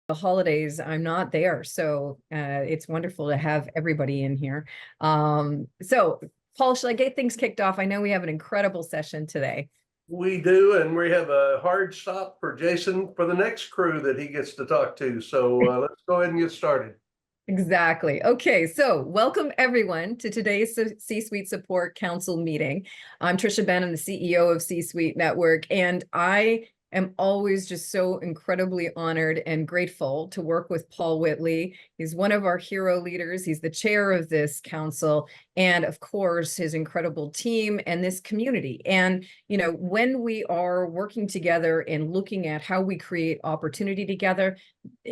the holidays, I'm not there. So it's wonderful to have everybody in here. So Paul, shall I get things kicked off? I know we have an incredible session today. We do, and we have a hard stop for Jason for the next crew that he gets to talk to. So let's go ahead and get started. Exactly. Okay, so welcome everyone to today's C-Suite Support Council meeting. I'm Trisha Ben, I'm the CEO of C-Suite Network, and I am always just so incredibly honored and grateful to work with Paul Whitley. He's one of our hero leaders. He's the chair of this council, and of course, his incredible team and this community. And, you know, when we are working together and looking at how we create opportunity together,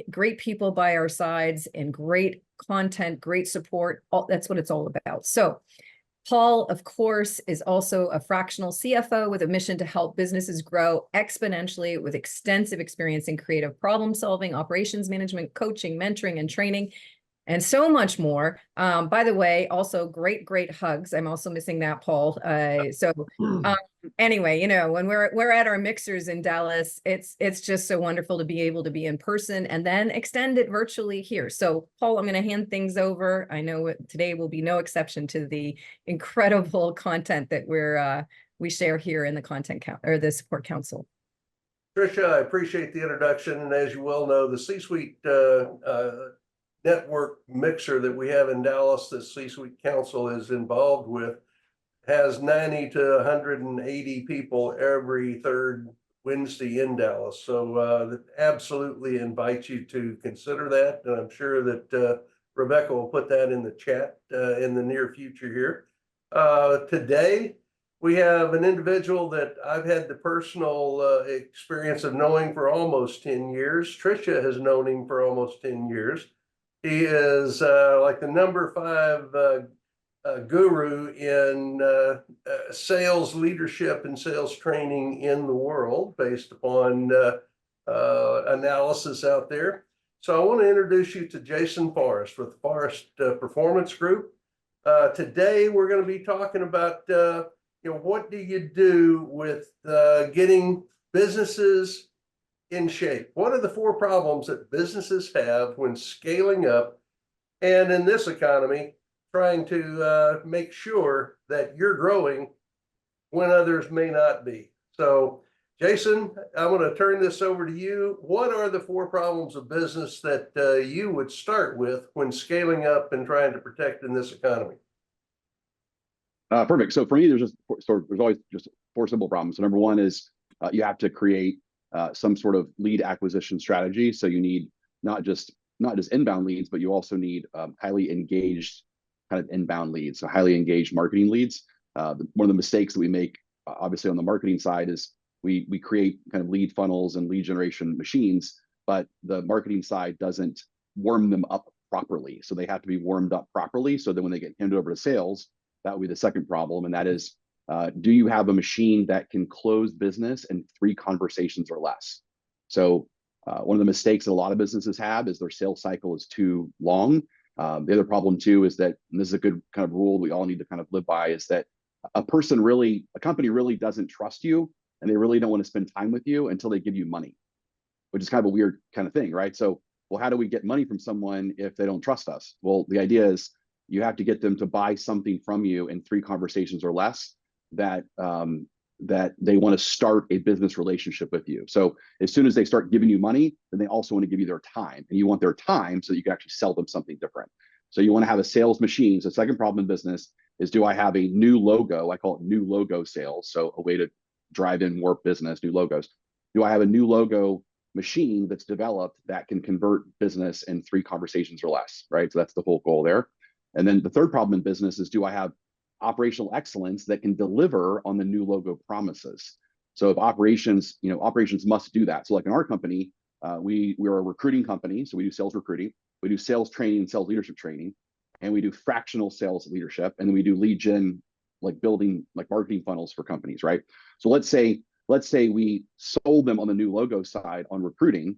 great people by our sides and great content, great support, that's what it's all about. So Paul, of course, is also a fractional CFO with a mission to help businesses grow exponentially with extensive experience in creative problem solving, operations management, coaching, mentoring, and training, and so much more. By the way, also great hugs. I'm also missing that, Paul. Anyway, you know, when we're at our mixers in Dallas, it's just so wonderful to be able to be in person and then extend it virtually here. So, Paul, I'm going to hand things over. I know today will be no exception to the incredible content that we share here in the the support council. Trisha, I appreciate the introduction, and as you well know, the C-Suite network mixer that we have in Dallas, the C-Suite Council is involved with, has 90 to 180 people every third Wednesday in Dallas. So that absolutely invite you to consider that. And I'm sure that Rebecca will put that in the chat in the near future here. Today, we have an individual that I've had the personal experience of knowing for almost 10 years. Trisha has known him for almost 10 years. He is like the number 5 guru in sales leadership and sales training in the world based upon analysis out there. So I want to introduce you to Jason Forrest with the Forrest Performance Group. Today we're going to be talking about what do you do with getting businesses in shape? What are the 4 problems that businesses have when scaling up, and in this economy, trying to make sure that you're growing when others may not be? So, Jason, I want to turn this over to you. What are the 4 problems of business that you would start with when scaling up and trying to protect in this economy? Perfect. So for me, there's always just 4 simple problems. So number 1 is you have to create some sort of lead acquisition strategy. So you need not just inbound leads, but you also need highly engaged kind of inbound leads. So highly engaged marketing leads. One of the mistakes that we make, obviously on the marketing side, is we create kind of lead funnels and lead generation machines, but the marketing side doesn't warm them up properly. So they have to be warmed up properly. So that when they get handed over to sales, that would be the second problem. And that is, do you have a machine that can close business in 3 conversations or less? So one of the mistakes that a lot of businesses have is their sales cycle is too long. The other problem too is that, and this is a good kind of rule we all need to kind of live by, is that a company really doesn't trust you, and they really don't want to spend time with you until they give you money, which is kind of a weird kind of thing, right? So, well, how do we get money from someone if they don't trust us? Well, the idea is you have to get them to buy something from you in 3 conversations or less that they want to start a business relationship with you. So as soon as they start giving you money, then they also want to give you their time, and you want their time so that you can actually sell them something different. So you want to have a sales machine. So the second problem in business is, do I have a new logo? I call it new logo sales. So a way to drive in more business, new logos. Do I have a new logo machine that's developed that can convert business in 3 conversations or less, right? So that's the whole goal there. And then the third problem in business is, do I have operational excellence that can deliver on the new logo promises? So if operations must do that. So like in our company, we're a recruiting company. So we do sales recruiting, we do sales training and sales leadership training, and we do fractional sales leadership. And then we do lead gen, like building like marketing funnels for companies, right? So let's say we sold them on the new logo side on recruiting,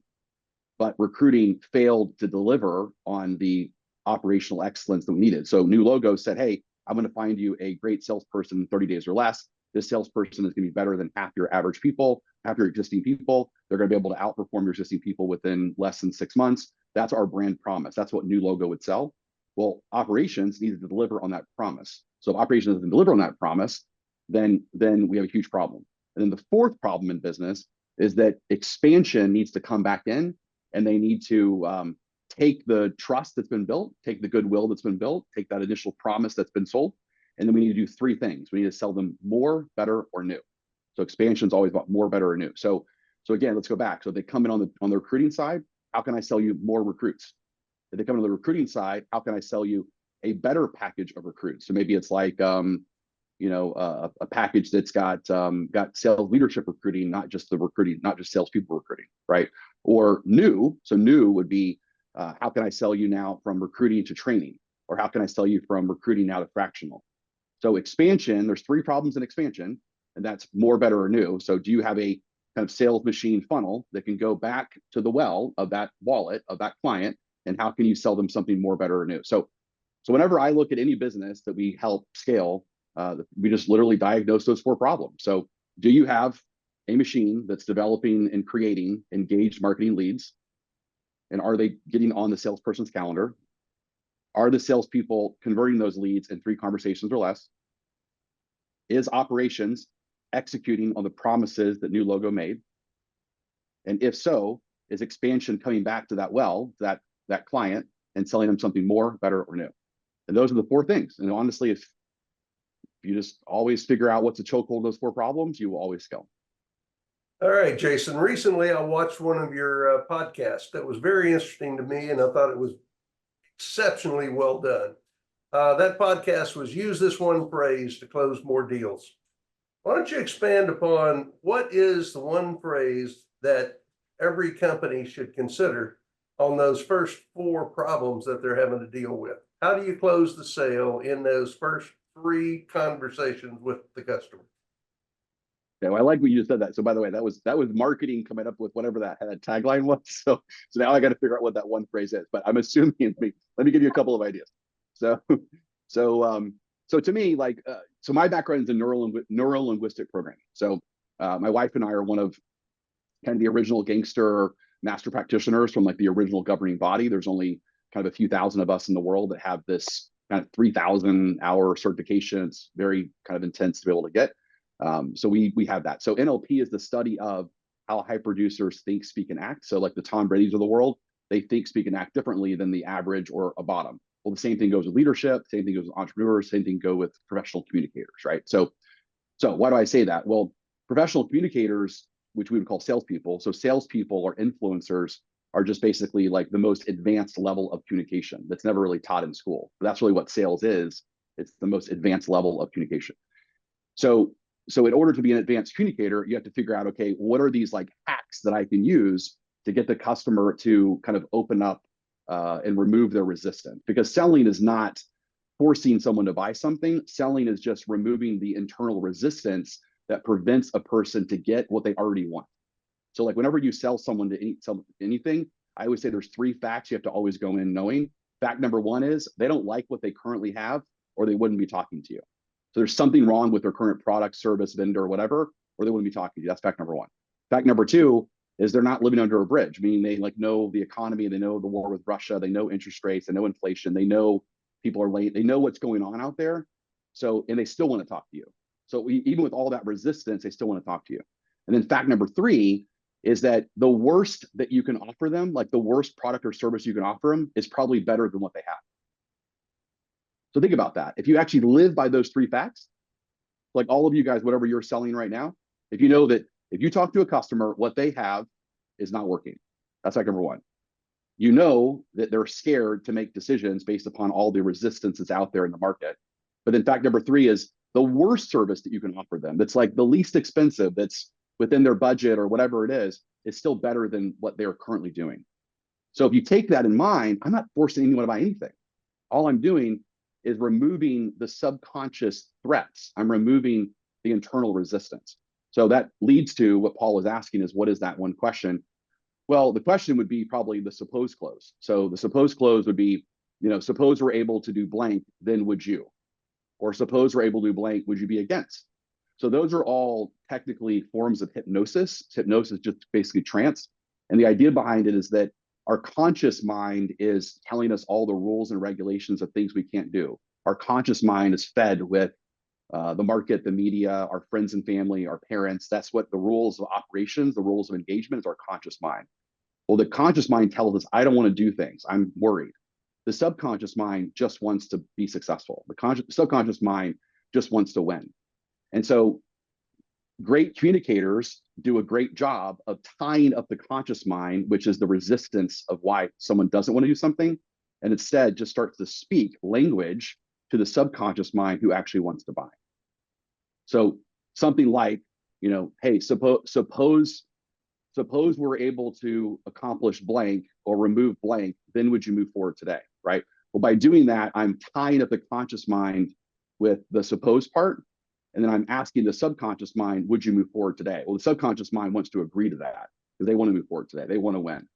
but recruiting failed to deliver on the operational excellence that we needed. So new logo said, hey, I'm going to find you a great salesperson in 30 days or less. This salesperson is going to be better than half your average people, half your existing people. They're going to be able to outperform your existing people within less than 6 months. That's our brand promise. That's what new logo would sell. Well, operations needs to deliver on that promise. So if operations doesn't deliver on that promise, then we have a huge problem. And then the fourth problem in business is that expansion needs to come back in, and they need to take the trust that's been built, take the goodwill that's been built, take that initial promise that's been sold, and then we need to do three things. We need to sell them more, better, or new. So expansion is always about more, better, or new. So again, let's go back. So they come in on the recruiting side. How can I sell you more recruits? If they come on the recruiting side, how can I sell you a better package of recruits? So maybe it's like a package that's got sales leadership recruiting, not just the recruiting, not just salespeople recruiting, right? Or new. So new would be how can I sell you now from recruiting to training, or how can I sell you from recruiting now to fractional? So expansion, there's three problems in expansion, and that's more, better, or new. So do you have a kind of sales machine funnel that can go back to the well of that wallet of that client, and how can you sell them something more, better, or new? So whenever I look at any business that we help scale, we just literally diagnose those four problems. So do you have a machine that's developing and creating engaged marketing leads? And are they getting on the salesperson's calendar? Are the salespeople converting those leads in 3 conversations or less? Is operations executing on the promises that new logo made? And if so, is expansion coming back to that well, that client, and selling them something more, better, or new? And those are the 4 things. And honestly, if you just always figure out what's the chokehold of those 4 problems, you will always scale. All right, Jason. Recently, I watched one of your podcasts that was very interesting to me, and I thought it was exceptionally well done. That podcast was "Use this one phrase to close more deals." Why don't you expand upon what is the one phrase that every company should consider on those first 4 problems that they're having to deal with? How do you close the sale in those first 3 conversations with the customer? Yeah, well, I like when you just said that. So by the way, that was marketing coming up with whatever that tagline was. So now I got to figure out what that one phrase is. But I'm assuming let me give you a couple of ideas. So to me, so my background is in neuro-linguistic programming. So my wife and I are one of kind of the original gangster master practitioners from the original governing body. There's only kind of a few thousand of us in the world that have this kind of 3,000 hour certification. It's very kind of intense to be able to get. So we have that. So NLP is the study of how high producers think, speak, and act. So like the Tom Brady's of the world, they think, speak, and act differently than the average or a bottom. Well, the same thing goes with leadership, same thing goes with entrepreneurs, same thing go with professional communicators, right? So why do I say that? Well, professional communicators, which we would call salespeople. So salespeople or influencers are just basically like the most advanced level of communication that's never really taught in school. But that's really what sales is. It's the most advanced level of communication. So in order to be an advanced communicator, you have to figure out, okay, what are these hacks that I can use to get the customer to kind of open up and remove their resistance? Because selling is not forcing someone to buy something. Selling is just removing the internal resistance that prevents a person to get what they already want. So whenever you sell someone to anything, I always say there's 3 facts you have to always go in knowing. Fact number 1 is they don't like what they currently have, or they wouldn't be talking to you. So there's something wrong with their current product, service, vendor, whatever, or they wouldn't be talking to you. That's fact number 1. Fact number 2 is they're not living under a bridge, meaning they know the economy, they know the war with Russia, they know interest rates, they know inflation, they know people are late, they know what's going on out there. So, and they still want to talk to you. So even with all that resistance, they still want to talk to you. And then fact number 3 is that the worst that you can offer them, the worst product or service you can offer them, is probably better than what they have. So think about that. If you actually live by those 3 facts, like all of you guys, whatever you're selling right now, if you know that if you talk to a customer, what they have is not working, that's fact number 1. You know that they're scared to make decisions based upon all the resistance that's out there in the market. But then fact number 3 is the worst service that you can offer them, that's the least expensive, that's within their budget or whatever it is still better than what they're currently doing. So if you take that in mind, I'm not forcing anyone to buy anything. All I'm doing is removing the subconscious threats. I'm removing the internal resistance. So that leads to what Paul was asking is, what is that one question? Well, the question would be probably the suppose close. So the suppose close would be, suppose we're able to do blank, then would you? Or suppose we're able to do blank, would you be against? So those are all technically forms of hypnosis. Hypnosis just basically trance. And the idea behind it is that our conscious mind is telling us all the rules and regulations of things we can't do. Our conscious mind is fed with the market, the media, our friends and family, our parents. That's what the rules of operations, the rules of engagement is our conscious mind. Well, the conscious mind tells us, I don't want to do things. I'm worried. The subconscious mind just wants to be successful. The subconscious mind just wants to win. And so great communicators do a great job of tying up the conscious mind, which is the resistance of why someone doesn't want to do something, and instead just starts to speak language to the subconscious mind who actually wants to buy. So something like, hey, suppose we're able to accomplish blank or remove blank, then would you move forward today, right? Well, by doing that, I'm tying up the conscious mind with the suppose part, and then I'm asking the subconscious mind, would you move forward today? Well, the subconscious mind wants to agree to that because they want to move forward today. They want to win.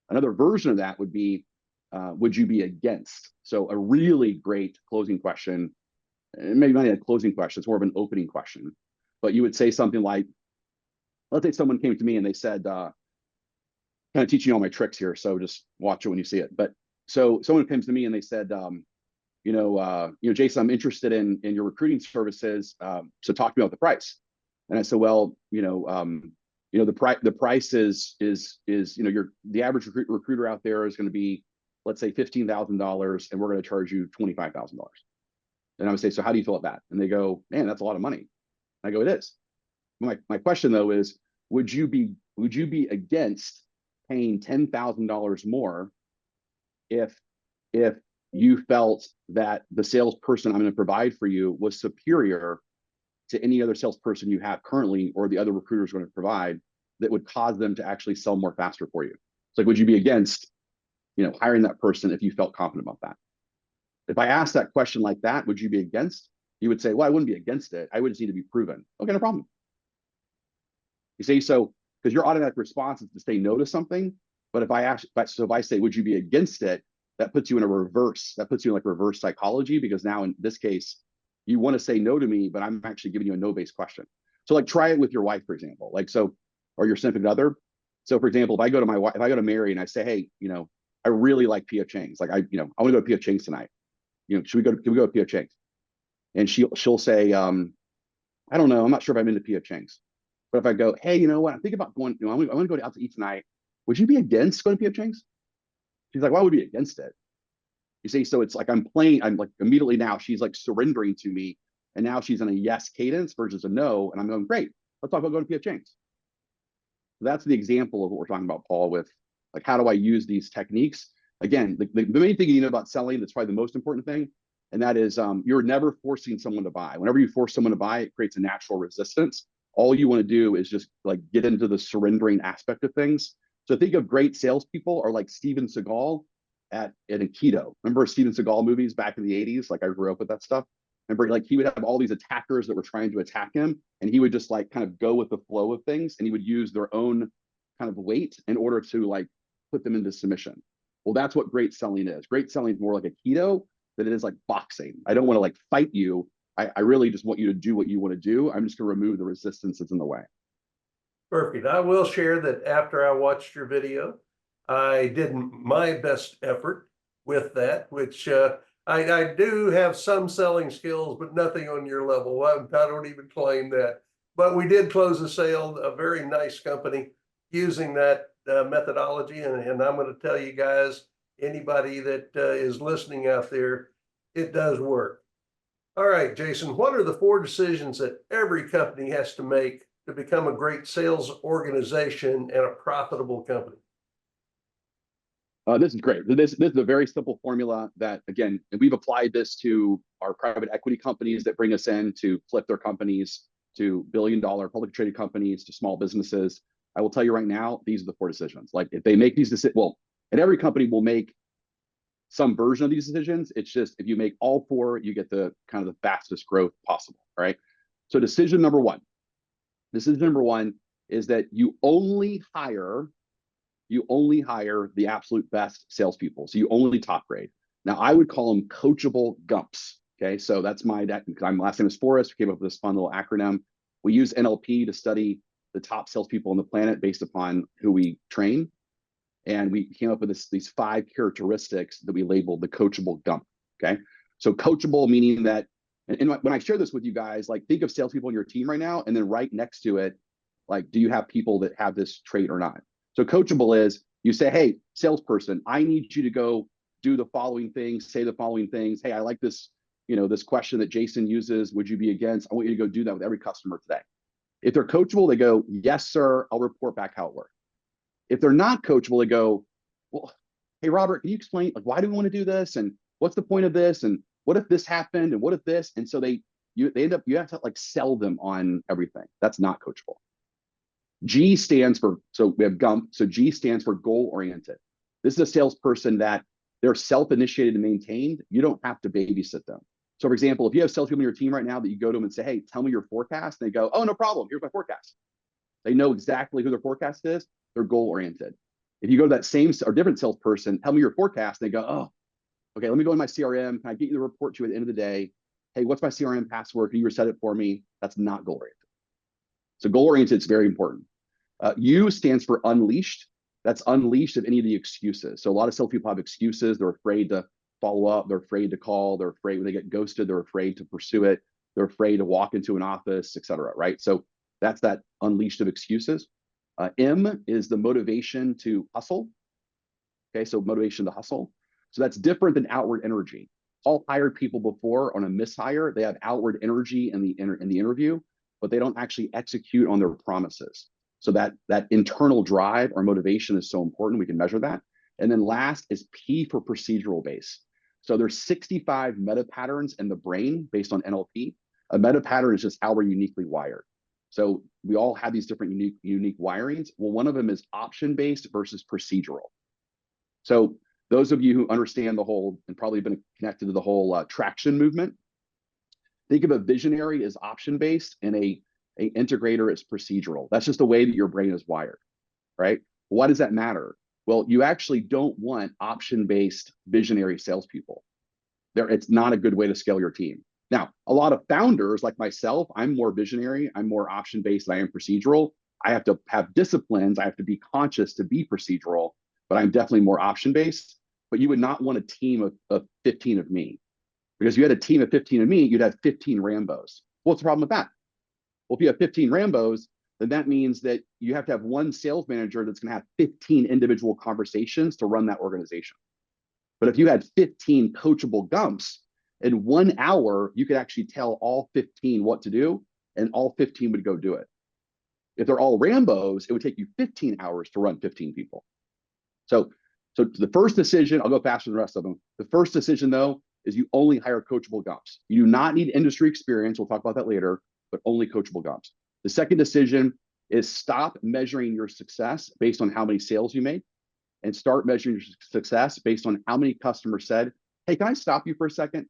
Another version of that would be, would you be against? So a really great closing question, maybe not a closing question, it's more of an opening question. But you would say something like, let's say someone came to me and they said, kind of teaching you all my tricks here, so just watch it when you see it. But so someone comes to me and they said, Jason, I'm interested in your recruiting services. So talk to me about the price. And I said, well, the price is the average recruiter out there is going to be, let's say $15,000, and we're going to charge you $25,000. And I would say, so how do you feel about that? And they go, man, that's a lot of money. And I go, it is. My question though is, would you be against paying $10,000 more if you felt that the salesperson I'm going to provide for you was superior to any other salesperson you have currently, or the other recruiters are going to provide, that would cause them to actually sell more faster for you? It's like, would you be against, hiring that person if you felt confident about that? If I asked that question like that, would you be against? You would say, well, I wouldn't be against it. I would just need to be proven. Okay, no problem. You see, so because your automatic response is to say no to something, but if I say, would you be against it? That puts you in like reverse psychology, because now in this case, you want to say no to me, but I'm actually giving you a no-based question. So like try it with your wife, for example, or your significant other. So for example, if I go to Mary and I say, hey, I really like P.F. Chang's. Like I want to go to P.F. Chang's tonight. Can we go to P.F. Chang's? And she'll say, I don't know. I'm not sure if I'm into P.F. Chang's. But if I go, hey, you know what? I'm thinking about going, I want to go out to eat tonight. Would you be against going to P.F. Chang's? She's like, why would we be against it? You see, so it's like I'm like immediately now she's like surrendering to me. And now she's in a yes cadence versus a no. And I'm going, great, let's talk about going to P.F. Chang's. So that's the example of what we're talking about, Paul, with like, how do I use these techniques? Again, the main thing you know about selling, that's probably the most important thing. And that is you're never forcing someone to buy. Whenever you force someone to buy, it creates a natural resistance. All you want to do is just like get into the surrendering aspect of things. So think of great salespeople are like Steven Seagal at Aikido. Remember Steven Seagal movies back in the 80s? Like I grew up with that stuff. Remember, like he would have all these attackers that were trying to attack him, and he would just like kind of go with the flow of things, and he would use their own kind of weight in order to like put them into submission. Well, that's what great selling is. Great selling is more like Aikido than it is like boxing. I don't want to like fight you. I really just want you to do what you want to do. I'm just going to remove the resistance that's in the way. Perfect. I will share that after I watched your video, I did my best effort with that, which I do have some selling skills, but nothing on your level. I don't even claim that. But we did close a sale, a very nice company using that methodology. And I'm going to tell you guys, anybody that is listening out there, it does work. All right, Jason, what are the 4 decisions that every company has to make to become a great sales organization and a profitable company? This is great. This is a very simple formula that, again, we've applied this to our private equity companies that bring us in to flip their companies, to billion-dollar public traded companies, to small businesses. I will tell you right now, these are the 4 decisions. Like if they make these decisions, well, and every company will make some version of these decisions. It's just if you make all 4, you get the kind of the fastest growth possible. All right. So decision number one is that you only hire the absolute best salespeople. So you only top grade. Now I would call them coachable gumps. Okay. So that's my last name is Forrest. We came up with this fun little acronym. We use NLP to study the top salespeople on the planet based upon who we train. And we came up with these 5 characteristics that we labeled the coachable gump. Okay. So coachable meaning that, and when I share this with you guys, like think of salespeople on your team right now, and then right next to it, like, do you have people that have this trait or not? So coachable is you say, hey, salesperson, I need you to go do the following things, say the following things. Hey, I like this, this question that Jason uses. Would you be against? I want you to go do that with every customer today. If they're coachable, they go, yes, sir. I'll report back how it worked. If they're not coachable, they go, well, hey, Robert, can you explain, like, why do we want to do this? And what's the point of this? And what if this happened? And what if this? And so they end up, you have to like sell them on everything. That's not coachable. G stands for, so we have GUMP. So G stands for goal oriented. This is a salesperson that they're self-initiated and maintained. You don't have to babysit them. So for example, if you have salespeople on your team right now that you go to them and say, hey, tell me your forecast. And they go, oh, no problem. Here's my forecast. They know exactly who their forecast is. They're goal oriented. If you go to that same or different salesperson, tell me your forecast. And they go, oh, okay, let me go in my CRM. Can I get you the report to you at the end of the day? Hey, what's my CRM password? Can you reset it for me? That's not goal oriented. So goal oriented is very important. U stands for unleashed. That's unleashed of any of the excuses. So a lot of salespeople have excuses. They're afraid to follow up. They're afraid to call. They're afraid when they get ghosted. They're afraid to pursue it. They're afraid to walk into an office, et cetera, right? So that's that unleashed of excuses. M is the motivation to hustle. Okay, so motivation to hustle. So that's different than outward energy. All hired people before on a mishire, they have outward energy in the interview, but they don't actually execute on their promises. So that internal drive or motivation is so important. We can measure that. And then last is P for procedural base. So there's 65 meta patterns in the brain based on NLP. A meta pattern is just how we're uniquely wired. So we all have these different unique wirings. Well, one of them is option-based versus procedural. So those of you who understand the whole and probably been connected to the whole traction movement, think of a visionary as option-based and a integrator as procedural. That's just the way that your brain is wired, right? Why does that matter? Well, you actually don't want option-based visionary salespeople. It's not a good way to scale your team. Now, a lot of founders like myself, I'm more visionary, I'm more option-based than I am procedural. I have to have disciplines, I have to be conscious to be procedural, but I'm definitely more option-based. But you would not want a team of 15 of me. Because if you had a team of 15 of me, you'd have 15 Rambos. What's the problem with that? Well, if you have 15 Rambos, then that means that you have to have one sales manager that's going to have 15 individual conversations to run that organization. But if you had 15 coachable gumps, in 1 hour, you could actually tell all 15 what to do, and all 15 would go do it. If they're all Rambos, it would take you 15 hours to run 15 people. So the first decision, I'll go faster than the rest of them. The first decision, though, is you only hire coachable gumps. You do not need industry experience. We'll talk about that later, but only coachable gumps. The second decision is stop measuring your success based on how many sales you made and start measuring your success based on how many customers said, hey, can I stop you for a second?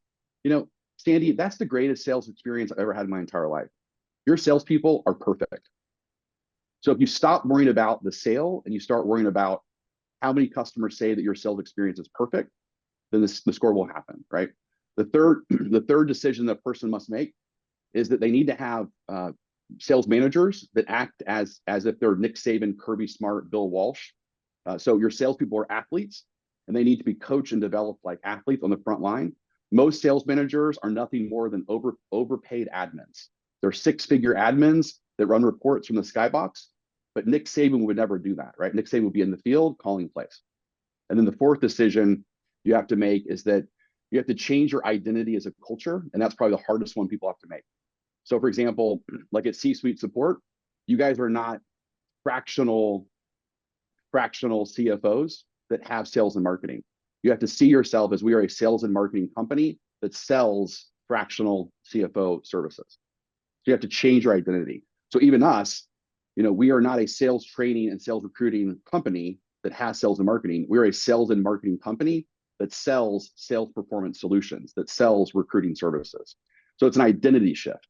Sandy, that's the greatest sales experience I've ever had in my entire life. Your salespeople are perfect. So if you stop worrying about the sale and you start worrying about how many customers say that your sales experience is perfect, then the score will happen, right? The third decision that a person must make is that they need to have sales managers that act as if they're Nick Saban, Kirby Smart, Bill Walsh. So your salespeople are athletes, and they need to be coached and developed like athletes on the front line. Most sales managers are nothing more than overpaid admins. They're 6-figure admins that run reports from the skybox, but Nick Saban would never do that, right? Nick Saban would be in the field calling plays. And then the fourth decision you have to make is that you have to change your identity as a culture, and that's probably the hardest one people have to make. So for example, like at C-suite support, you guys are not fractional CFOs that have sales and marketing. You have to see yourself as we are a sales and marketing company that sells fractional CFO services. So you have to change your identity. So even us, we are not a sales training and sales recruiting company that has sales and marketing. We're a sales and marketing company that sells sales performance solutions, that sells recruiting services. So it's an identity shift.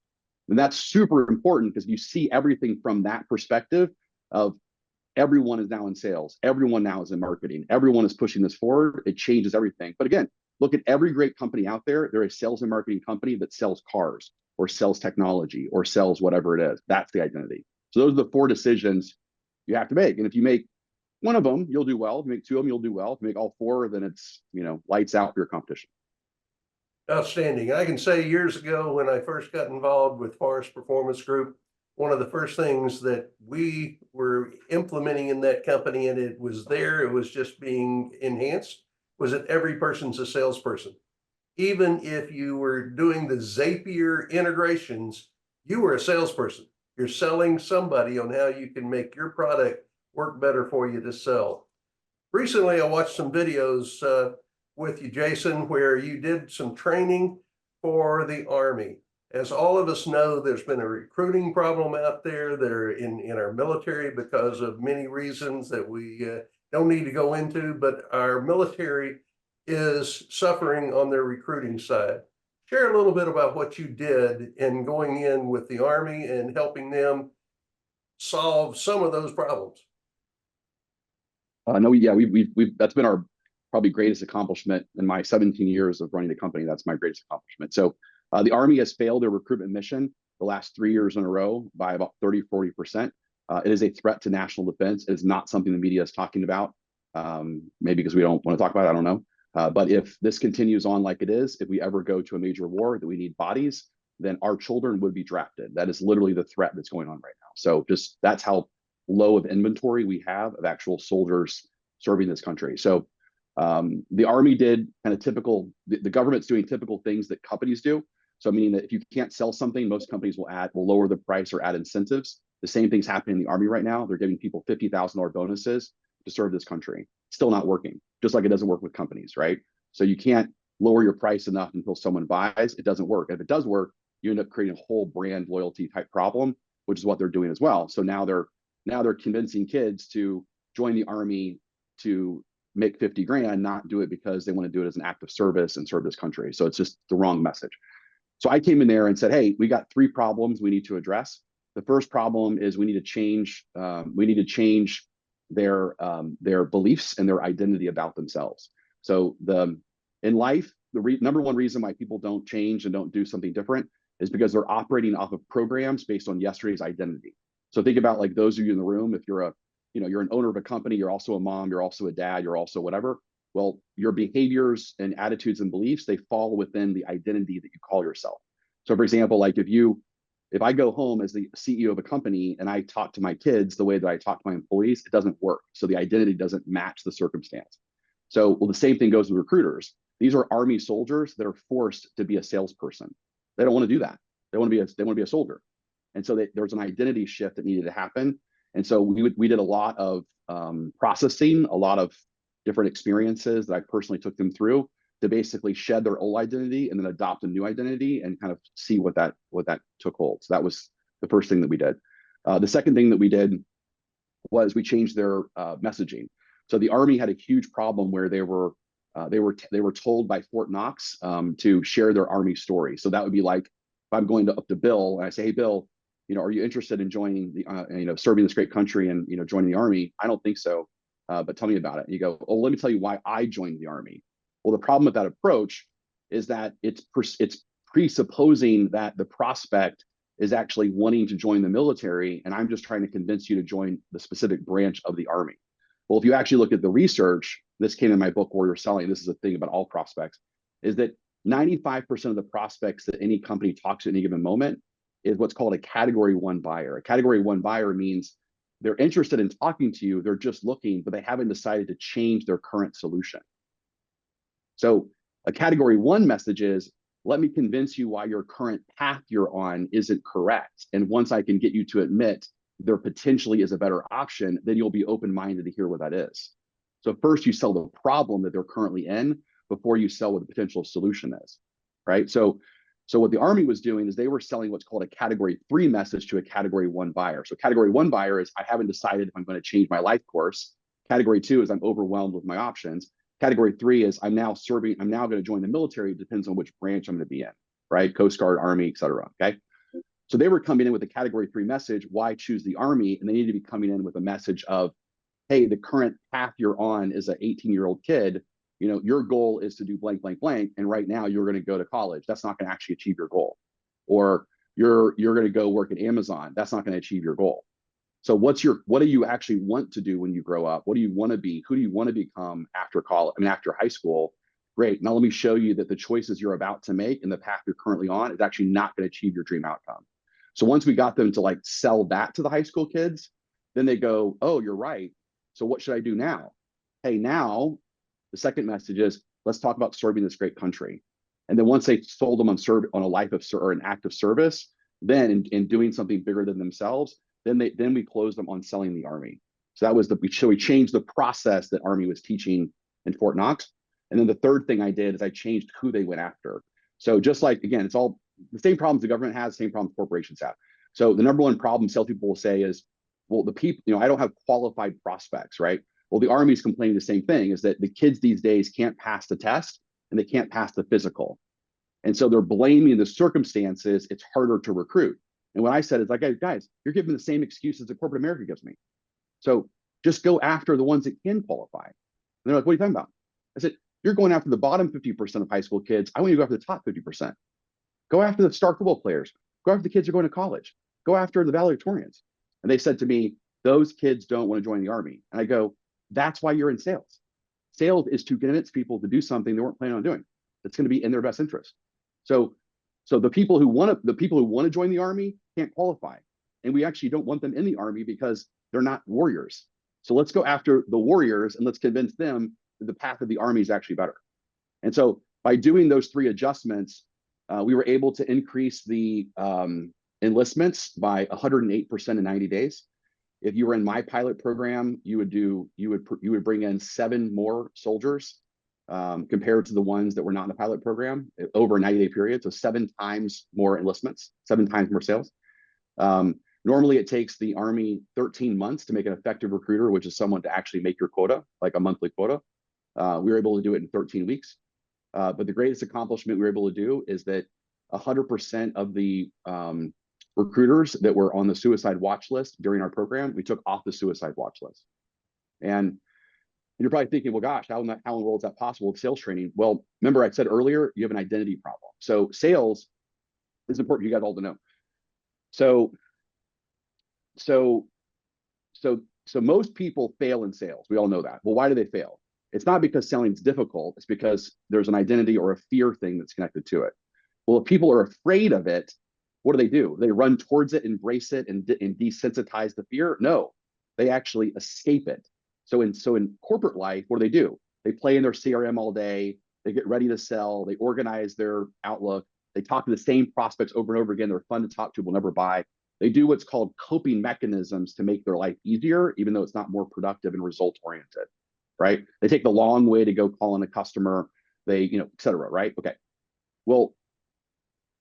And that's super important because you see everything from that perspective of everyone is now in sales. Everyone now is in marketing. Everyone is pushing this forward. It changes everything. But again, look at every great company out there. They're a sales and marketing company that sells cars or sells technology or sells whatever it is. That's the identity. So those are the 4 decisions you have to make. And if you make one of them, you'll do well. If you make 2 of them, you'll do well. If you make all 4, then it's, lights out for your competition. Outstanding. I can say years ago when I first got involved with Forrest Performance Group, one of the first things that we were implementing in that company, and it was just being enhanced, was that every person's a salesperson. Even if you were doing the Zapier integrations, you were a salesperson. You're selling somebody on how you can make your product work better for you to sell. Recently, I watched some videos with you, Jason, where you did some training for the Army. As all of us know, there's been a recruiting problem out there that are in our military because of many reasons that we don't need to go into, but our military is suffering on their recruiting side. Share a little bit about what you did in going in with the Army and helping them solve some of those problems. No, yeah, we've that's been our probably greatest accomplishment in my 17 years of running the company. That's my greatest accomplishment. So the Army has failed their recruitment mission the last 3 years in a row by about 30-40%. It is a threat to national defense. It is not something the media is talking about. Maybe because we don't want to talk about it, I don't know. But if this continues on like it is, if we ever go to a major war that we need bodies, then our children would be drafted. That is literally the threat that's going on right now. So just that's how low of inventory we have of actual soldiers serving this country. So the Army did kind of typical, the government's doing typical things that companies do. So meaning that if you can't sell something, most companies will lower the price or add incentives. The same thing's happening in the Army right now. They're giving people $50,000 bonuses to serve this country. Still not working, just like it doesn't work with companies, right? So you can't lower your price enough until someone buys. It doesn't work. If it does work, you end up creating a whole brand loyalty type problem, which is what they're doing as well. So now they're convincing kids to join the Army to make 50 grand, not do it because they want to do it as an act of service and serve this country. So it's just the wrong message. So I came in there and said, hey, we got 3 problems we need to address. The first problem is we need to change their beliefs and their identity about themselves. So in life, the number one reason why people don't change and don't do something different is because they're operating off of programs based on yesterday's identity. So think about like those of you in the room, if you're you're an owner of a company, you're also a mom, you're also a dad, you're also whatever. Well, your behaviors and attitudes and beliefs, they fall within the identity that you call yourself. So for example, like if I go home as the CEO of a company and I talk to my kids the way that I talk to my employees, it doesn't work. So the identity doesn't match the circumstance. So, well, the same thing goes with recruiters. These are Army soldiers that are forced to be a salesperson. They don't want to do that. They want to be a soldier. And so there was an identity shift that needed to happen. And so we did a lot of processing, a lot of different experiences that I personally took them through to basically shed their old identity and then adopt a new identity and kind of see what that took hold. So that was the first thing that we did. The second thing that we did was we changed their messaging. So the Army had a huge problem where they were told by Fort Knox to share their Army story. So that would be like if I'm going up to Bill and I say, hey, Bill, are you interested in joining the, serving this great country and, joining the Army? I don't think so, but tell me about it. And you go, oh, let me tell you why I joined the Army. Well, the problem with that approach is that it's presupposing that the prospect is actually wanting to join the military, and I'm just trying to convince you to join the specific branch of the Army. Well, if you actually look at the research, this came in my book, Warrior Selling, this is a thing about all prospects, is that 95% of the prospects that any company talks to at any given moment is what's called a category 1 buyer. A category 1 buyer means they're interested in talking to you, they're just looking, but they haven't decided to change their current solution. So a category 1 message is, let me convince you why your current path you're on isn't correct. And once I can get you to admit there potentially is a better option, then you'll be open-minded to hear what that is. So first you sell the problem that they're currently in before you sell what the potential solution is, right? So what the Army was doing is they were selling what's called a category 3 message to a category 1 buyer. So category 1 buyer is, I haven't decided if I'm going to change my life course. Category 2 is, I'm overwhelmed with my options. Category 3 is, I'm now going to join the military. It depends on which branch I'm going to be in, right? Coast Guard, Army, et cetera, okay? So they were coming in with a category 3 message, why choose the Army? And they need to be coming in with a message of, hey, the current path you're on is an 18-year-old kid. Your goal is to do blank, blank, blank. And right now you're going to go to college. That's not going to actually achieve your goal. or you're going to go work at Amazon. That's not going to achieve your goal. So what do you actually want to do when you grow up? What do you want to be? Who do you want to become after college? I mean, after high school? Great. Now let me show you that the choices you're about to make and the path you're currently on is actually not going to achieve your dream outcome. So once we got them to like sell that to the high school kids, then they go, oh, you're right. So what should I do now? Hey, now the second message is, let's talk about serving this great country. And then once they sold them on a life of or an act of service, then in doing something bigger than themselves, then we closed them on selling the Army. So that was we changed the process that Army was teaching in Fort Knox. And then the third thing I did is I changed who they went after. So just like, again, it's all the same problems the government has, same problems corporations have. So the number one problem salespeople will say is, well, the people, I don't have qualified prospects, right? Well, the Army's complaining the same thing, is that the kids these days can't pass the test and they can't pass the physical. And so they're blaming the circumstances. It's harder to recruit. And what I said is like, hey, guys, you're giving the same excuses that corporate America gives me. So just go after the ones that can qualify. And they're like, what are you talking about? I said, you're going after the bottom 50% of high school kids. I want you to go after the top 50%. Go after the star football players. Go after the kids who are going to college. Go after the valedictorians. And they said to me, those kids don't want to join the Army. And I go, that's why you're in sales. Sales is to convince people to do something they weren't planning on doing. That's going to be in their best interest. So the people who want to join the Army can't qualify. And we actually don't want them in the Army because they're not warriors. So let's go after the warriors and let's convince them that the path of the Army is actually better. And so by doing those three adjustments, we were able to increase the enlistments by 108% in 90 days. If you were in my pilot program, you would bring in 7 more soldiers compared to the ones that were not in the pilot program over a 90-day period. So 7 times more enlistments, 7 times more sales. Normally it takes the Army 13 months to make an effective recruiter, which is someone to actually make your quota, like a monthly quota. We were able to do it in 13 weeks. But the greatest accomplishment we were able to do is that 100% of the recruiters that were on the suicide watch list during our program, we took off the suicide watch list. And you're probably thinking, well, gosh, how in the world is that possible with sales training? Well, remember I said earlier, you have an identity problem. So sales is important for you guys all to know. So most people fail in sales. We all know that. Well, why do they fail? It's not because selling is difficult. It's because there's an identity or a fear thing that's connected to it. Well, if people are afraid of it, what do? They run towards it, embrace it, and desensitize the fear? No, they actually escape it. So in corporate life, what do? They play in their CRM all day. They get ready to sell. They organize their outlook. They talk to the same prospects over and over again. They're fun to talk to. Will never buy. They do what's called coping mechanisms to make their life easier, even though it's not more productive and result oriented. Right? They take the long way to go call on a customer. They, et cetera. Right? Okay. Well,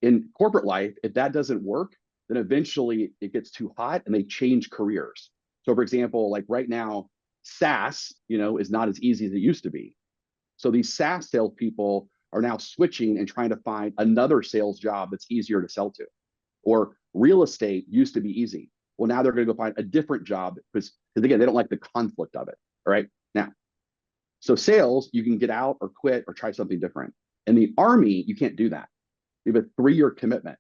in corporate life, if that doesn't work, then eventually it gets too hot and they change careers. So for example, like right now, SaaS, is not as easy as it used to be. So these SaaS salespeople are now switching and trying to find another sales job that's easier to sell to. Or real estate used to be easy. Well, now they're going to go find a different job because again, they don't like the conflict of it. All right. Now, so sales, you can get out or quit or try something different. In the Army, you can't do that. You have a 3-year commitment.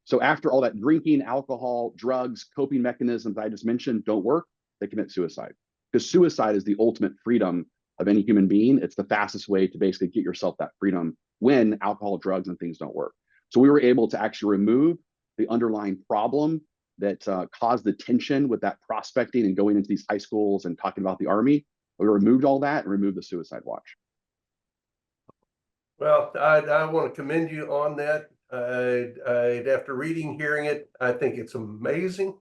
So after all that drinking, alcohol, drugs, coping mechanisms I just mentioned don't work, they commit suicide. Because suicide is the ultimate freedom of any human being. It's the fastest way to basically get yourself that freedom when alcohol, drugs, and things don't work. So we were able to actually remove the underlying problem that caused the tension with that prospecting and going into these high schools and talking about the Army. We removed all that and removed the suicide watch. Well, I want to commend you on that. After hearing it, I think it's amazing.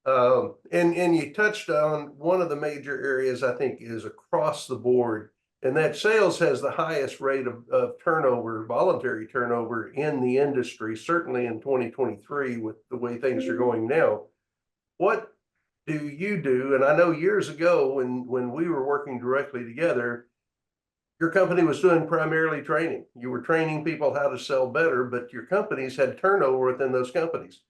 And you touched on one of the major areas I think is across the board, and that sales has the highest rate of turnover, voluntary turnover in the industry, certainly in 2023 with the way things are going now. What do you do? And I know years ago when we were working directly together, your company was doing primarily training. You were training people how to sell better, but your companies had turnover within those companies.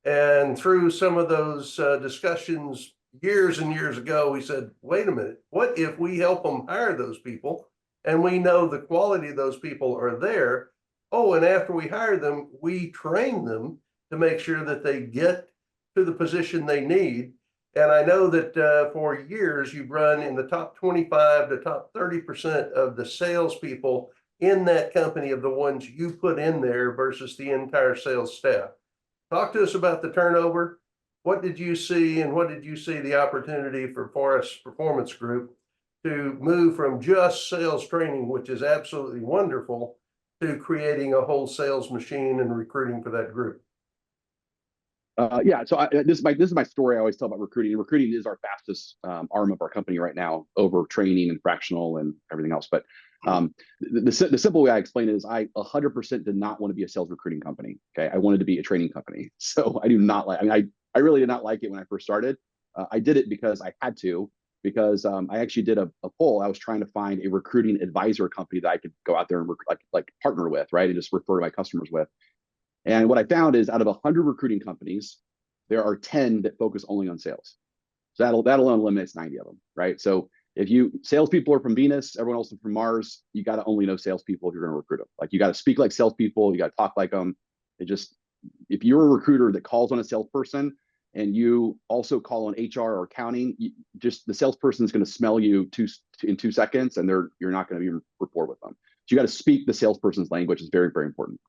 And through some of those discussions years and years ago, we said, wait a minute, what if we help them hire those people and we know the quality of those people are there? Oh, and after we hire them, we train them to make sure that they get to the position they need. And I know that for years you've run in the top 25 to top 30% of the salespeople in that company of the ones you put in there versus the entire sales staff. Talk to us about the turnover. What did you see, and what did you see the opportunity for Forrest Performance Group to move from just sales training, which is absolutely wonderful, to creating a whole sales machine and recruiting for that group? Yeah, so this is my story I always tell about recruiting. Recruiting is our fastest arm of our company right now, over training and fractional and everything else. But the simple way I explain it is I 100% did not want to be a sales recruiting company. Okay, I wanted to be a training company. So I do not like. I mean, I really did not like it when I first started. I did it because I had to, because I actually did a poll. I was trying to find a recruiting advisor company that I could go out there and like partner with, right, and just refer to my customers with. And what I found is, out of 100 recruiting companies, there are 10 that focus only on sales. So that alone eliminates 90 of them, right? So if salespeople are from Venus, everyone else is from Mars, you got to only know salespeople if you're going to recruit them. Like, you got to speak like salespeople, you got to talk like them. If you're a recruiter that calls on a salesperson and you also call on HR or accounting, the salesperson is going to smell you in 2 seconds, and you're not going to be rapport with them. So you got to speak the salesperson's language. Is very, very important.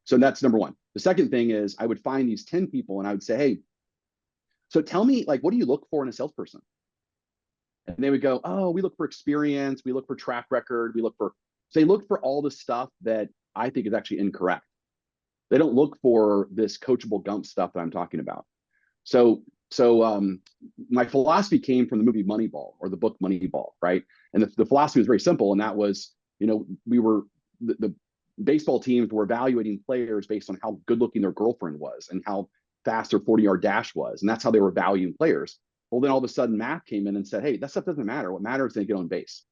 So that's number one. The second thing is, I would find these 10 people and I would say, hey, so tell me, like, what do you look for in a salesperson? And they would go, oh, we look for experience, we look for track record, so they look for all the stuff that I think is actually incorrect. They don't look for this coachable gump stuff that I'm talking about. So my philosophy came from the movie Moneyball, or the book Moneyball, right? And the philosophy was very simple, and that was, the baseball teams were evaluating players based on how good looking their girlfriend was and how fast their 40-yard dash was. And that's how they were valuing players. Well, then all of a sudden math came in and said, hey, that stuff doesn't matter. What matters is they get on base.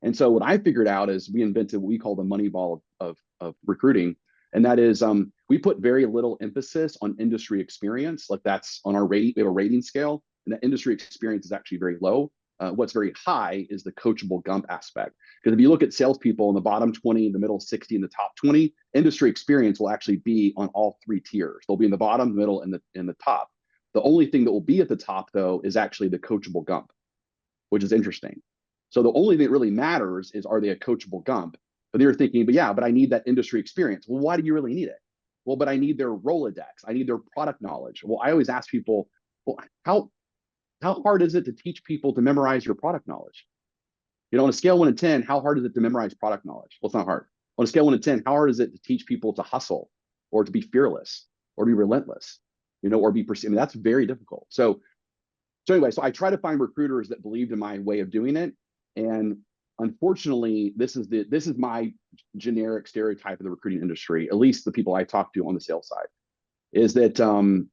And so what I figured out is, we invented what we call the Moneyball of recruiting. And that is, we put very little emphasis on industry experience. Like, that's on our rate. We have a rating scale, and that industry experience is actually very low. What's very high is the coachable gump aspect. Because if you look at salespeople in the bottom 20, in the middle 60, and the top 20, industry experience will actually be on all 3 tiers. They'll be in the bottom, the middle, and the top. The only thing that will be at the top, though, is actually the coachable gump, which is interesting. So the only thing that really matters is, are they a coachable gump? But they're thinking, but I need that industry experience. Well, why do you really need it? Well, but I need their Rolodex. I need their product knowledge. Well, I always ask people, well, how hard is it to teach people to memorize your product knowledge? On a scale of 1 to 10, how hard is it to memorize product knowledge? Well, it's not hard. On a scale of 1 to 10, how hard is it to teach people to hustle, or to be fearless, or be relentless, or be perceived? I mean, that's very difficult. So anyway, so I try to find recruiters that believed in my way of doing it. And unfortunately, this is my generic stereotype of the recruiting industry, at least the people I talk to on the sales side, is that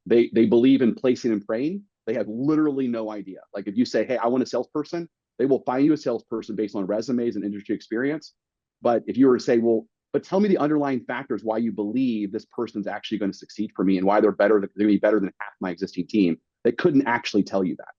they believe in placing and praying. They have literally no idea. Like, if you say, hey, I want a salesperson, they will find you a salesperson based on resumes and industry experience. But if you were to say, well, but tell me the underlying factors why you believe this person's actually going to succeed for me, and why they're going to be better than half my existing team, they couldn't actually tell you that.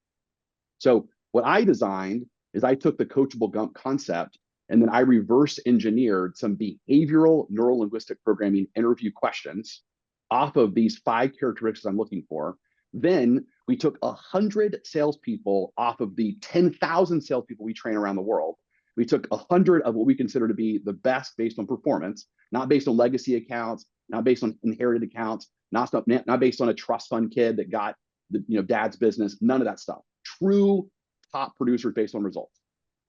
So what I designed is, I took the coachable gump concept, and then I reverse engineered some behavioral neuro-linguistic programming interview questions off of these 5 characteristics I'm looking for. Then we took 100 salespeople off of the 10,000 salespeople we train around the world. We took 100 of what we consider to be the best based on performance, not based on legacy accounts, not based on inherited accounts, not based on a trust fund kid that got dad's business, none of that stuff. True top producers based on results.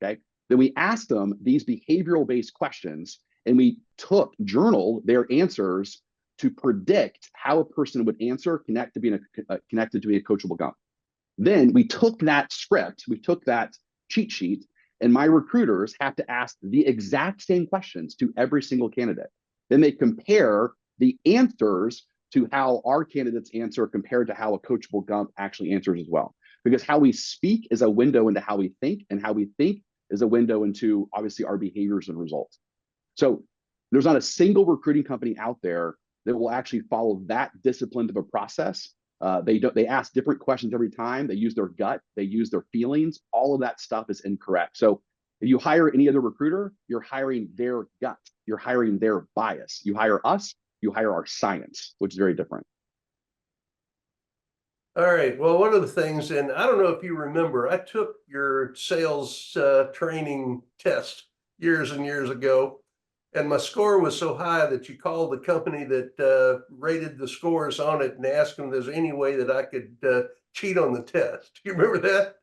Okay. Then we asked them these behavioral based questions, and we journaled their answers to predict how a person would answer connected to be a coachable gump. Then we took that script, we took that cheat sheet, and my recruiters have to ask the exact same questions to every single candidate. Then they compare the answers to how our candidates answer compared to how a coachable gump actually answers as well. Because how we speak is a window into how we think, and how we think is a window into, obviously, our behaviors and results. So there's not a single recruiting company out there that will actually follow that disciplined of a process. They ask different questions every time. They use their gut. They use their feelings. All of that stuff is incorrect. So if you hire any other recruiter, you're hiring their gut. You're hiring their bias. You hire us, you hire our science, which is very different. All right. Well, one of the things, and I don't know if you remember, I took your sales training test years and years ago, and my score was so high that you called the company that rated the scores on it and asked them if there's any way that I could cheat on the test. Do you remember that?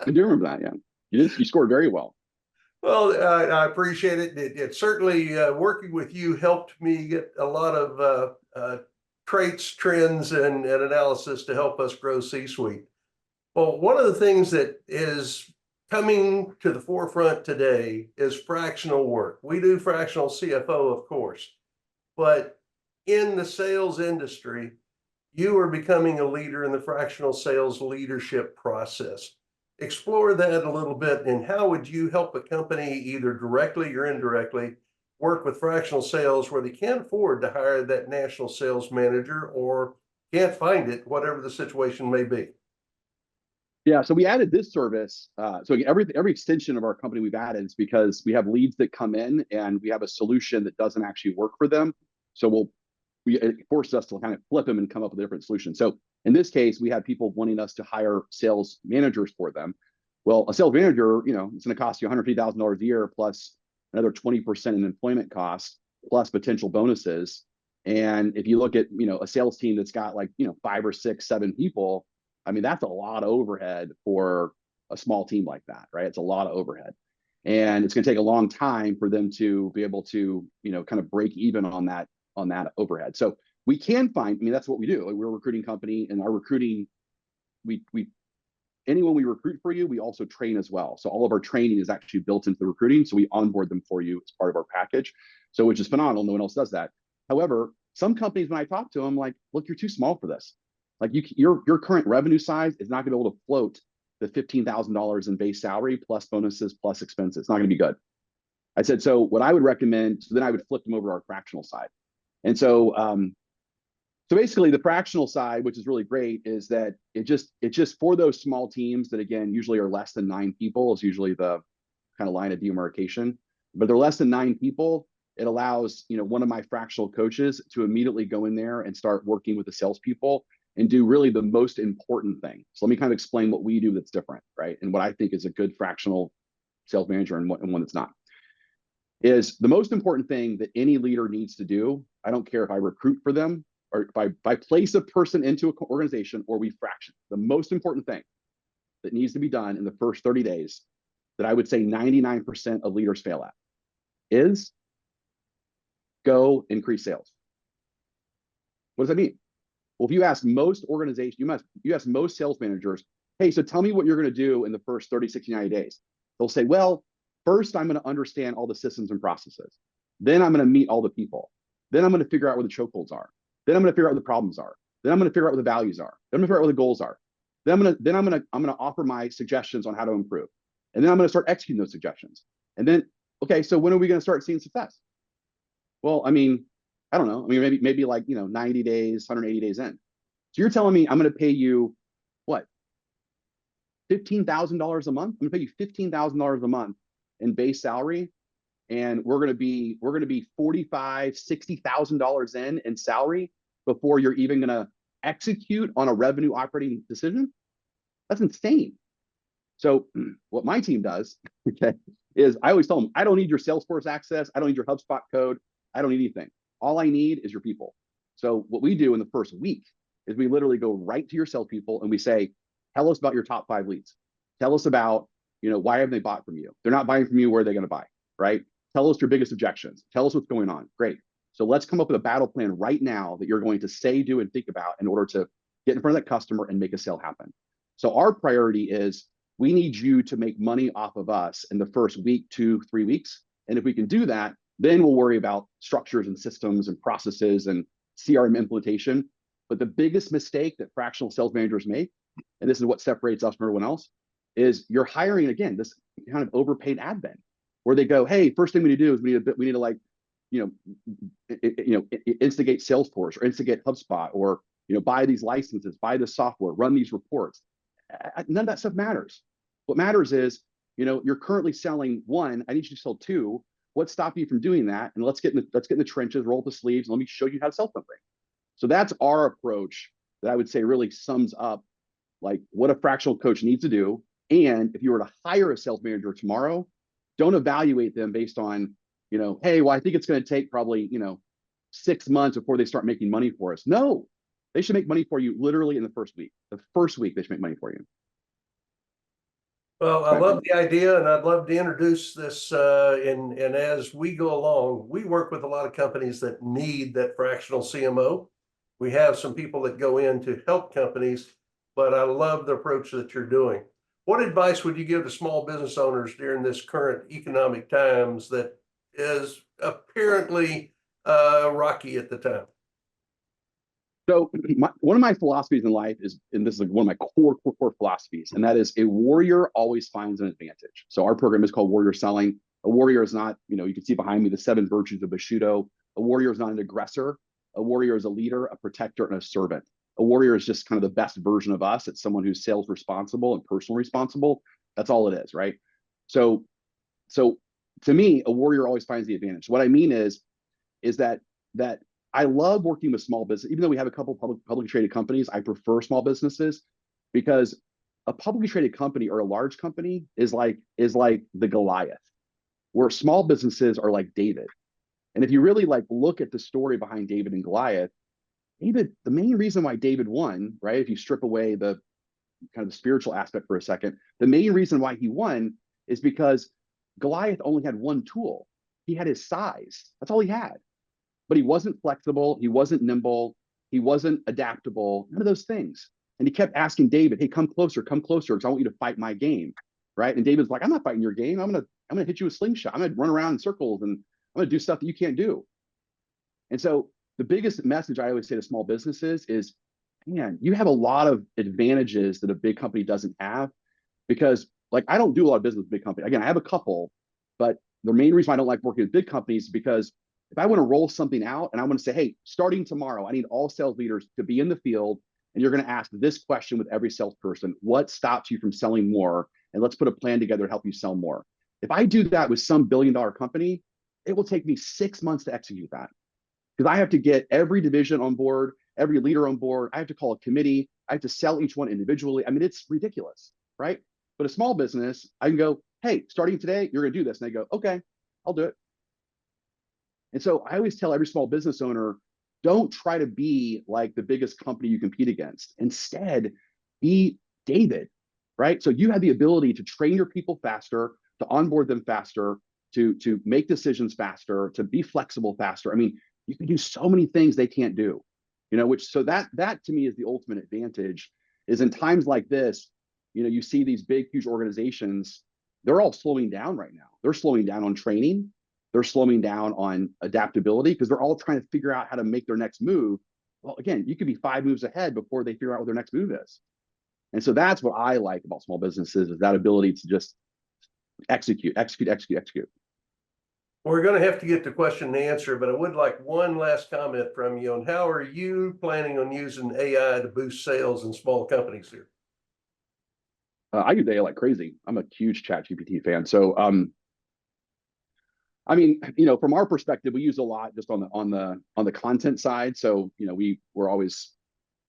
I do remember that, yeah. You scored very well. Well, I appreciate it. It certainly, working with you helped me get a lot of traits, trends, and analysis to help us grow C-Suite. Well, one of the things that is coming to the forefront today is fractional work. We do fractional CFO, of course, but in the sales industry, you are becoming a leader in the fractional sales leadership process. Explore that a little bit, and how would you help a company, either directly or indirectly, work with fractional sales where they can't afford to hire that national sales manager or can't find it, whatever the situation may be? Yeah, so we added this service. So every extension of our company we've added is because we have leads that come in and we have a solution that doesn't actually work for them. So it forces us to kind of flip them and come up with a different solution. So in this case, we had people wanting us to hire sales managers for them. Well, a sales manager, it's going to cost you $150,000 a year plus another 20% in employment costs plus potential bonuses. And if you look at, a sales team that's got 5 or 6, 7 people, I mean, that's a lot of overhead for a small team like that, right? It's a lot of overhead. And it's going to take a long time for them to be able to, kind of break even on that overhead. So we can find, that's what we do. We're a recruiting company, and our recruiting, anyone we recruit for you, we also train as well. So all of our training is actually built into the recruiting. So we onboard them for you as part of our package. So, which is phenomenal. No one else does that. However, some companies, when I talk to them, like, look, you're too small for this. Like, your current revenue size is not going to be able to float the $15,000 in base salary plus bonuses plus expenses. It's not going to be good. I said, so what I would recommend, so then I would flip them over to our fractional side. And so, so basically the fractional side, which is really great, is that it just for those small teams that, again, usually are less than 9 people is usually the kind of line of demarcation, but they're less than 9 people. It allows, one of my fractional coaches to immediately go in there and start working with the salespeople and do really the most important thing. So let me kind of explain what we do that's different, right? And what I think is a good fractional sales manager and one that's not. Is the most important thing that any leader needs to do. I don't care if I recruit for them or if I place a person into an organization or we fraction. The most important thing that needs to be done in the first 30 days that I would say 99% of leaders fail at is go increase sales. What does that mean? Well, if you ask most organizations, you ask most sales managers, hey, so tell me what you're going to do in the first 30, 60, 90 days. They'll say, well, first, I'm going to understand all the systems and processes. Then I'm going to meet all the people. Then I'm going to figure out where the chokeholds are. Then I'm going to figure out what the problems are. Then I'm going to figure out what the values are. Then I'm going to figure out what the goals are. Then I'm going to offer my suggestions on how to improve. And then I'm going to start executing those suggestions. And then, okay, so when are we going to start seeing success? Well, I don't know. Maybe 90 days, 180 days in. So you're telling me I'm going to pay you what? $15,000 a month? I'm going to pay you $15,000 a month in base salary, and we're going to be $45,000, $60,000 in salary before you're even going to execute on a revenue operating decision? That's insane. So what my team does, okay, is I always tell them, I don't need your Salesforce access. I don't need your HubSpot code. I don't need anything. All I need is your people. So what we do in the first week is we literally go right to your salespeople and we say, tell us about your top 5 leads. Tell us about, why have they bought from you? They're not buying from you. Where are they going to buy? Right? Tell us your biggest objections. Tell us what's going on. Great. So let's come up with a battle plan right now that you're going to say, do, and think about in order to get in front of that customer and make a sale happen. So our priority is we need you to make money off of us in the first week, 2, 3 weeks. And if we can do that, then we'll worry about structures and systems and processes and CRM implementation. But the biggest mistake that fractional sales managers make, and this is what separates us from everyone else, is you're hiring, again, this kind of overpaid admin, where they go, hey, first thing we need to do is we need to instigate Salesforce or instigate HubSpot or, buy these licenses, buy the software, run these reports. None of that stuff matters. What matters is, you're currently selling 1, I need you to sell 2, What's stopping you from doing that? And let's get in the trenches, roll up the sleeves, and let me show you how to sell something. So that's our approach that I would say really sums up like what a fractional coach needs to do. And if you were to hire a sales manager tomorrow, don't evaluate them based on, hey, well, I think it's going to take probably, 6 months before they start making money for us. No, they should make money for you literally in the first week. The first week they should make money for you. Well, I love the idea, and I'd love to introduce this. And as we go along, we work with a lot of companies that need that fractional CMO. We have some people that go in to help companies, but I love the approach that you're doing. What advice would you give to small business owners during this current economic times that is apparently rocky at the time? So one of my philosophies in life is, and this is like one of my core philosophies, and that is a warrior always finds an advantage. So our program is called Warrior Selling. A warrior is not, you can see behind me the 7 virtues of Bushido. A warrior is not an aggressor. A warrior is a leader, a protector, and a servant. A warrior is just kind of the best version of us. It's someone who's sales responsible and personal responsible. That's all it is, right? So to me, a warrior always finds the advantage. What I mean is that I love working with small business. Even though we have a couple publicly traded companies, I prefer small businesses because a publicly traded company or a large company is like the Goliath, where small businesses are like David. And if you really like look at the story behind David and Goliath, the main reason why David won, right? If you strip away the kind of the spiritual aspect for a second, the main reason why he won is because Goliath only had one tool. He had his size. That's all he had. But he wasn't flexible, he wasn't nimble, he wasn't adaptable, none of those things. And he kept asking David, hey, come closer, because I want you to fight my game, right? And David's like, I'm not fighting your game. I'm gonna hit you with a slingshot. I'm gonna run around in circles and I'm gonna do stuff that you can't do. And so the biggest message I always say to small businesses is, man, you have a lot of advantages that a big company doesn't have, because like I don't do a lot of business with big companies. Again, I have a couple, but the main reason I don't like working with big companies is because if I want to roll something out and I want to say, hey, starting tomorrow, I need all sales leaders to be in the field, and you're going to ask this question with every salesperson: what stops you from selling more? And let's put a plan together to help you sell more. If I do that with some billion-dollar company, it will take me 6 months to execute that, because I have to get every division on board, every leader on board. I have to call a committee. I have to sell each one individually. I mean, it's ridiculous, right? But a small business, I can go, hey, starting today, you're going to do this. And they go, okay, I'll do it. And so I always tell every small business owner, don't try to be like the biggest company you compete against. Instead, be David, right? So you have the ability to train your people faster, to onboard them faster, to make decisions faster, to be flexible faster. I mean, you can do so many things they can't do, so that to me is the ultimate advantage. Is in times like this, you see these big, huge organizations, they're all slowing down right now. They're slowing down on training. They're slowing down on adaptability because they're all trying to figure out how to make their next move. Well, again, you could be 5 moves ahead before they figure out what their next move is. And so that's what I like about small businesses, is that ability to just execute. We're going to have to get to question and answer, but I would like one last comment from you on how are you planning on using AI to boost sales in small companies here? I use AI like crazy. I'm a huge ChatGPT fan. So, I mean, from our perspective, we use a lot just on the content side. So, we're always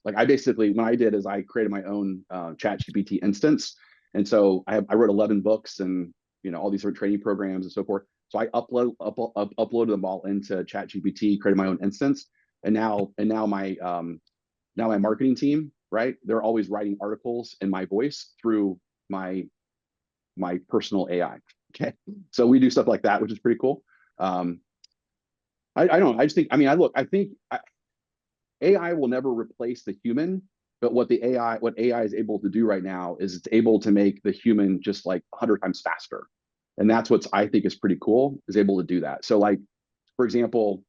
like, I basically, when I did is I created my own ChatGPT instance. And so I wrote 11 books and, all these different training programs and so forth. So I uploaded them all into ChatGPT, created my own instance. And now my marketing team, right? They're always writing articles in my voice through my personal AI. Okay. So we do stuff like that, which is pretty cool. I don't know. I just think, I think AI will never replace the human, but what AI is able to do right now is it's able to make the human just like 100 times faster. And that's what I think is pretty cool, is able to do that. So like, for example,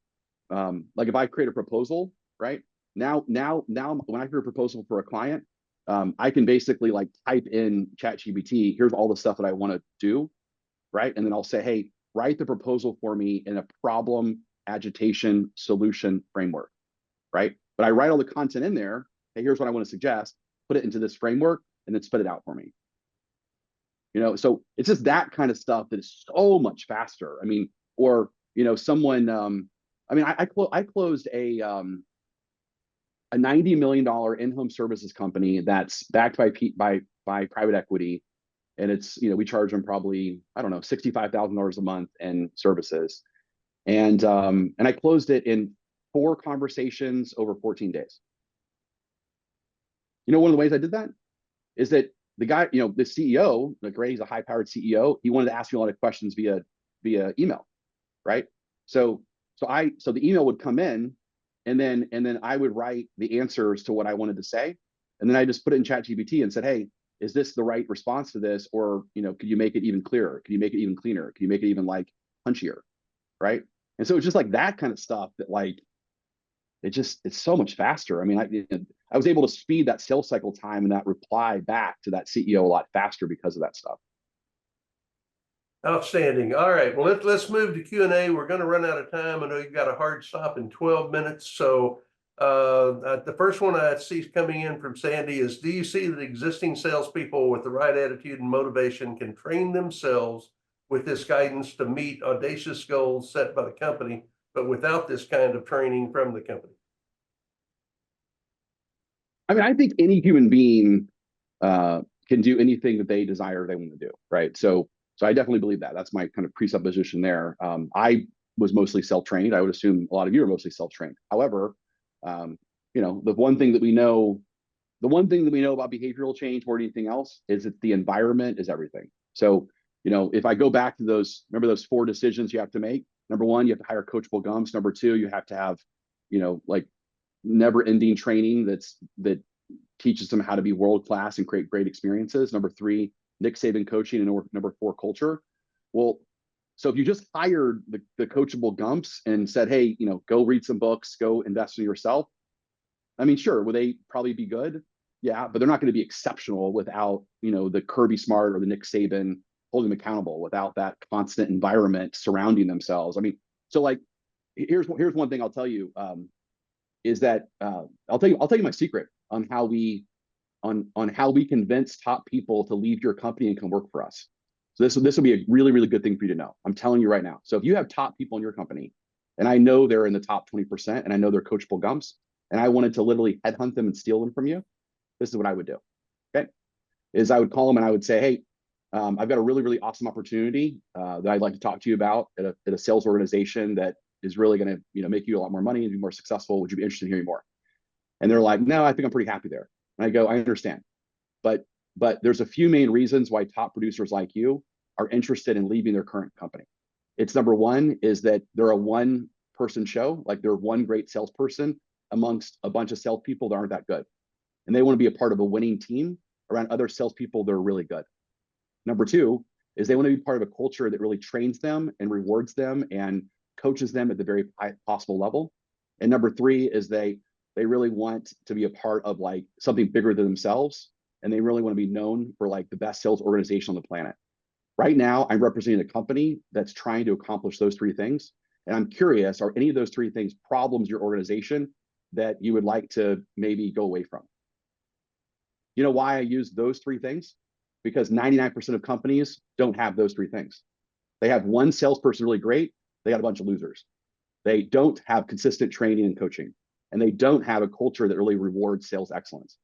like if I create a proposal, right? Now when I create a proposal for a client, I can basically like type in ChatGPT, here's all the stuff that I want to do, right? And then I'll say, hey, write the proposal for me in a problem, agitation, solution framework, right? But I write all the content in there. Hey, here's what I want to suggest, put it into this framework, and then spit it out for me. So it's just that kind of stuff that is so much faster. I mean, Or, someone, I mean, I closed a $90 million in-home services company that's backed by private equity. And it's, we charge them probably, I don't know, $65,000 a month in services. And I closed it in 4 conversations over 14 days. One of the ways I did that is that the guy, the CEO, like Ray, he's a high-powered CEO. He wanted to ask me a lot of questions via email, right? So the email would come in, and then I would write the answers to what I wanted to say, and then I just put it in ChatGPT and said, hey, is this the right response to this? Or, could you make it even clearer? Could you make it even cleaner? Could you make it even like punchier? Right. And so it's just like that kind of stuff that like, it's so much faster. I mean, I was able to speed that sales cycle time and that reply back to that CEO a lot faster because of that stuff. Outstanding. All right. Well, let's move to Q&A. We're going to run out of time. I know you've got a hard stop in 12 minutes. So the first one I see coming in from Sandy is, do you see that existing salespeople with the right attitude and motivation can train themselves with this guidance to meet audacious goals set by the company, but without this kind of training from the company? I mean, I think any human being can do anything that they desire, they want to do, right? So I definitely believe that. That's my kind of presupposition there. I was mostly self-trained. I would assume a lot of you are mostly self-trained. However, the one thing that we know about behavioral change more than anything else is that the environment is everything. So, if I go back to remember those 4 decisions you have to make. Number 1, you have to hire coachable gumps. Number 2, you have to have, like never-ending training that teaches them how to be world-class and create great experiences. Number 3, Nick Saban coaching. And number 4, culture. Well, so if you just hired the coachable gumps and said, hey, go read some books, go invest in yourself, I mean, sure, would they probably be good? Yeah, but they're not going to be exceptional without, the Kirby Smart or the Nick Saban holding them accountable, without that constant environment surrounding themselves. I mean, so like, here's one thing I'll tell you, is that I'll tell you my secret on how we convince top people to leave your company and come work for us. So this will be a really, really good thing for you to know. I'm telling you right now. So if you have top people in your company, and I know they're in the top 20%, and I know they're coachable gumps, and I wanted to literally headhunt them and steal them from you, this is what I would do. Okay, is I would call them and I would say, hey, I've got a really, really awesome opportunity that I'd like to talk to you about at a sales organization that is really going to make you a lot more money and be more successful. Would you be interested in hearing more? And they're like, no, I think I'm pretty happy there. And I go, I understand, but there's a few main reasons why top producers like you are interested in leaving their current company. It's number 1 is that they're a one-person show, like they're one great salesperson amongst a bunch of salespeople that aren't that good, and they want to be a part of a winning team around other salespeople that are really good. Number 2 is they want to be part of a culture that really trains them and rewards them and coaches them at the very high possible level. And number 3 is they really want to be a part of like something bigger than themselves, and they really want to be known for like the best sales organization on the planet. Right now, I'm representing a company that's trying to accomplish those 3 things, and I'm curious, are any of those 3 things problems your organization that you would like to maybe go away from? You know why I use those 3 things? Because 99% of companies don't have those 3 things. They have one salesperson really great, they got a bunch of losers. They don't have consistent training and coaching, and they don't have a culture that really rewards sales excellence.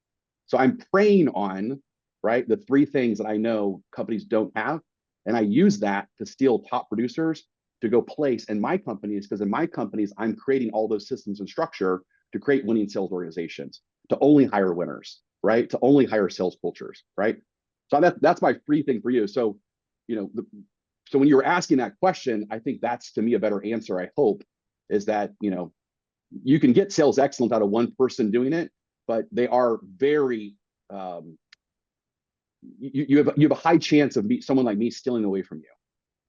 So I'm preying on, right, the 3 things that I know companies don't have, and I use that to steal top producers to go place in my companies, because in my companies, I'm creating all those systems and structure to create winning sales organizations, to only hire winners, right, to only hire sales cultures, right? So that's my free thing for you. So, so when you were asking that question, I think that's, to me, a better answer, I hope, is that, you can get sales excellence out of one person doing it, but they are very, you have a high chance of someone like me stealing away from you.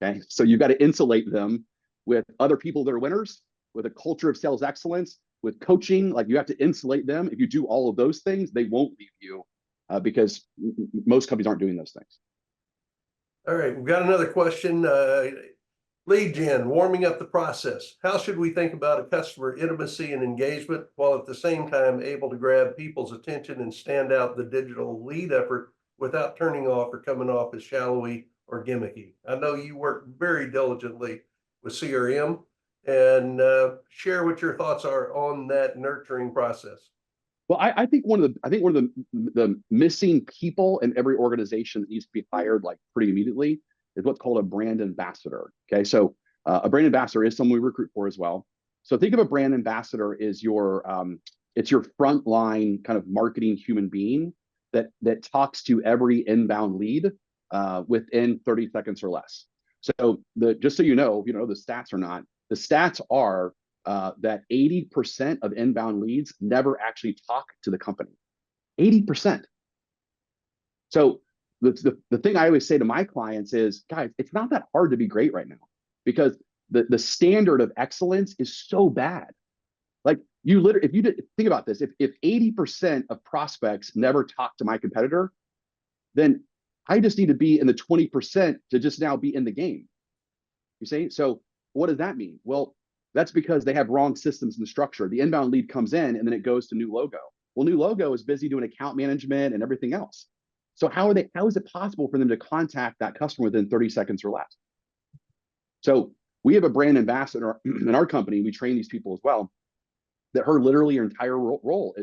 Okay, so you've got to insulate them with other people that are winners, with a culture of sales excellence, with coaching. Like, you have to insulate them. If you do all of those things, they won't leave you, because most companies aren't doing those things. All right, we've got another question. Lead gen, warming up the process. How should we think about a customer intimacy and engagement while at the same time able to grab people's attention and stand out the digital lead effort without turning off or coming off as shallowy or gimmicky? I know you work very diligently with CRM, and share what your thoughts are on that nurturing process. Well, I think one of the missing people in every organization that needs to be hired like pretty immediately is what's called a brand ambassador. Okay, so a brand ambassador is someone we recruit for as well. So think of a brand ambassador as it's your frontline kind of marketing human being that talks to every inbound lead within 30 seconds or less. So just so you know the stats or not, the stats are that 80% of inbound leads never actually talk to the company. 80%. So the thing I always say to my clients is, guys, it's not that hard to be great right now, because the standard of excellence is so bad. Like you literally, if you think about this, if 80% of prospects never talk to my competitor, then I just need to be in the 20% to just now be in the game. You see? So what does that mean? Well, that's because they have wrong systems and structure. The inbound lead comes in and then it goes to new logo. Well, new logo is busy doing account management and everything else. So how is it possible for them to contact that customer within 30 seconds or less? So we have a brand ambassador in our company. We train these people as well, that her entire role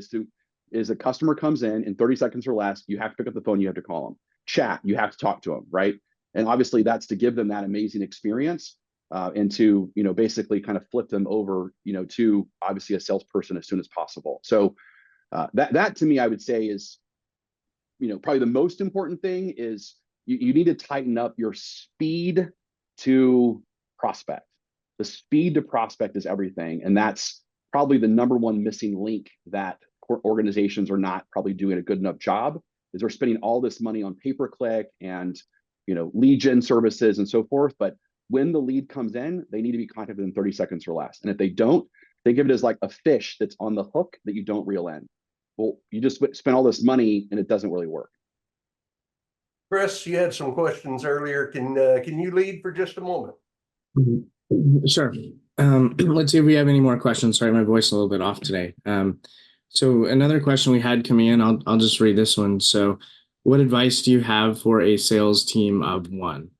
is a customer comes in 30 seconds or less, you have to pick up the phone, you have to call them. Chat, you have to talk to them, right? And obviously that's to give them that amazing experience and to, basically kind of flip them over, to obviously a salesperson as soon as possible. So that to me, I would say is, probably the most important thing is you need to tighten up your speed to prospect. The speed to prospect is everything. And that's probably the number one missing link that organizations are not probably doing a good enough job, is they're spending all this money on pay-per-click and, lead gen services and so forth. But when the lead comes in, they need to be contacted in 30 seconds or less. And if they don't, think of it as like a fish that's on the hook that you don't reel in. Well, you just spend all this money and it doesn't really work. Chris, you had some questions earlier. Can you lead for just a moment? Sure. Let's see if we have any more questions. Sorry, my voice is a little bit off today. So another question we had coming in, I'll just read this one. So what advice do you have for a sales team of one?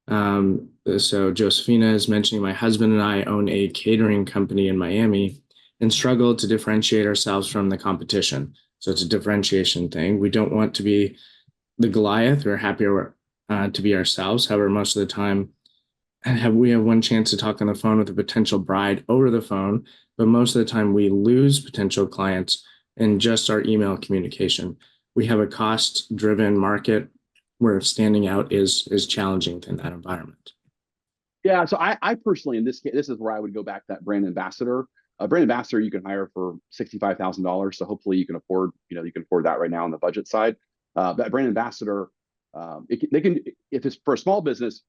So Josephina is mentioning, my husband and I own a catering company in Miami and struggle to differentiate ourselves from the competition. So it's a differentiation thing. We don't want to be the Goliath. We're happier to be ourselves. However, most of the time, we have one chance to talk on the phone with a potential bride over the phone, but most of the time we lose potential clients in just our email communication. We have a cost-driven market where standing out is challenging in that environment. Yeah, so I personally, in this case, this is where I would go back to that brand ambassador. A brand ambassador you can hire for $65,000. So hopefully you can afford, you can afford that right now on the budget side. That brand ambassador, they can, if it's for a small business,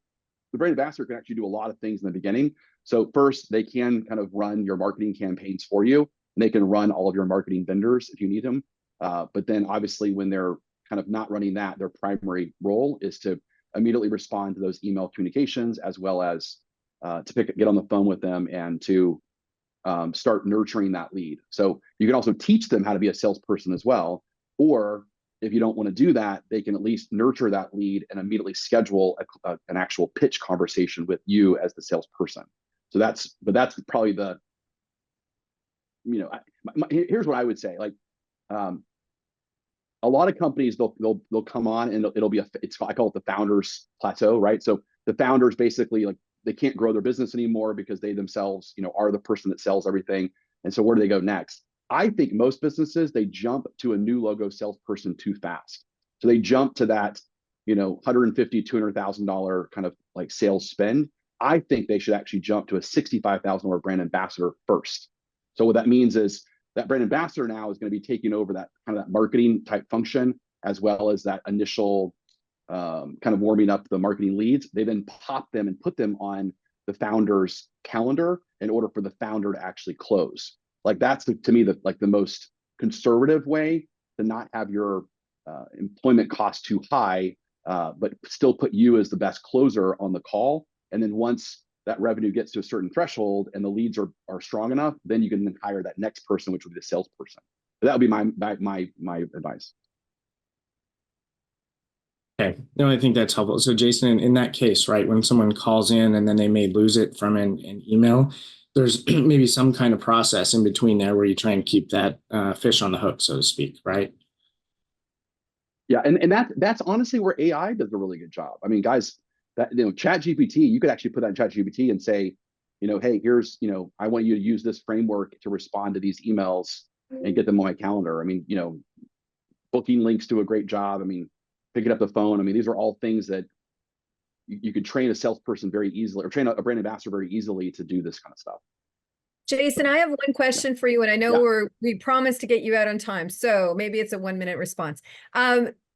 the brand ambassador can actually do a lot of things in the beginning. So first, they can kind of run your marketing campaigns for you, and they can run all of your marketing vendors if you need them. But then obviously when they're kind of not running that, their primary role is to immediately respond to those email communications, as well as to get on the phone with them and to start nurturing that lead. So you can also teach them how to be a salesperson as well. Or if you don't want to do that, they can at least nurture that lead and immediately schedule an actual pitch conversation with you as the salesperson. So that's probably the, here's what I would say. Like, a lot of companies, they'll come on and it'll be I call it the founder's plateau, right? So the founders basically, like, they can't grow their business anymore because they themselves, are the person that sells everything. And so where do they go next? I think most businesses, they jump to a new logo salesperson too fast. So they jump to that, $150,000, $200,000 kind of like sales spend. I think they should actually jump to a $65,000 brand ambassador first. So what that means is that brand ambassador now is going to be taking over that kind of that marketing type function, as well as that initial kind of warming up the marketing leads. They then pop them and put them on the founder's calendar in order for the founder to actually close. Like that's to me the most conservative way to not have your employment cost too high, but still put you as the best closer on the call. And then once that revenue gets to a certain threshold and the leads are strong enough, then you can then hire that next person, which would be the salesperson. That would be my advice. Okay, no, I think that's helpful. So Jason, in that case, right, when someone calls in and then they may lose it from an email, there's maybe some kind of process in between there where you try and keep that fish on the hook, so to speak, right? Yeah, and that's honestly where AI does a really good job. I mean, guys, that Chat GPT, you could actually put that in Chat GPT and say, hey, here's, I want you to use this framework to respond to these emails and get them on my calendar. I mean, booking links do a great job. I mean, picking up the phone. I mean, these are all things that you could train a salesperson very easily, or train a brand ambassador very easily to do this kind of stuff. Jason, I have one question for you, and I know we promised to get you out on time, so maybe it's a 1-minute response.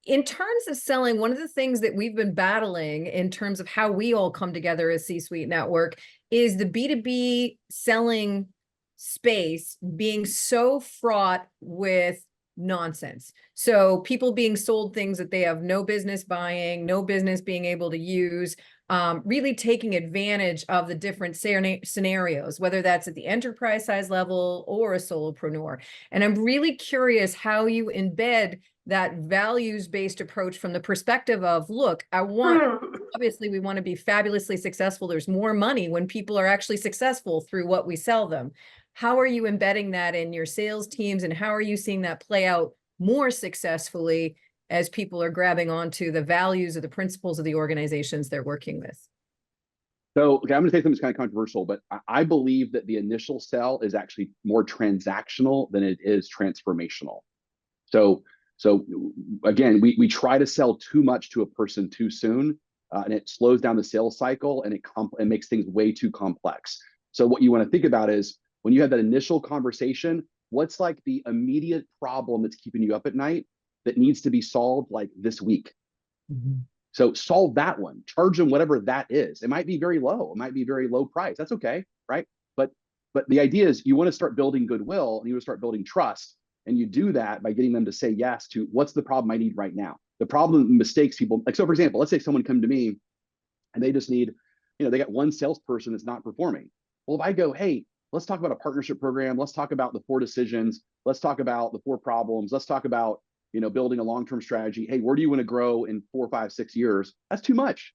In terms of selling, one of the things that we've been battling in terms of how we all come together as C-Suite Network is the B2B selling space being so fraught with nonsense. So people being sold things that they have no business buying, no business being able to use, really taking advantage of the different scenarios, whether that's at the enterprise size level or a solopreneur. And I'm really curious how you embed that values-based approach from the perspective of, look, obviously we want to be fabulously successful. There's more money when people are actually successful through what we sell them. How are you embedding that in your sales teams, and how are you seeing that play out more successfully as people are grabbing onto the values or the principles of the organizations they're working with? So, okay, I'm going to say something that's kind of controversial, but I believe that the initial sell is actually more transactional than it is transformational. So again, we try to sell too much to a person too soon, and it slows down the sales cycle, and it makes things way too complex. So what you want to think about is, when you have that initial conversation, what's like the immediate problem that's keeping you up at night that needs to be solved like this week? Mm-hmm. So solve that one, charge them whatever that is. It might be very low. It might be very low price. That's okay, right? But the idea is you want to start building goodwill, and you want to start building trust. And you do that by getting them to say yes to what's the problem I need right now. The problem, mistakes people, like, so for example, let's say someone come to me and they just need, they got one salesperson that's not performing. Well, if I go, hey, let's talk about a partnership program. Let's talk about the 4 decisions. Let's talk about the 4 problems. Let's talk about, building a long-term strategy. Hey, where do you want to grow in 4, 5, 6 years? That's too much.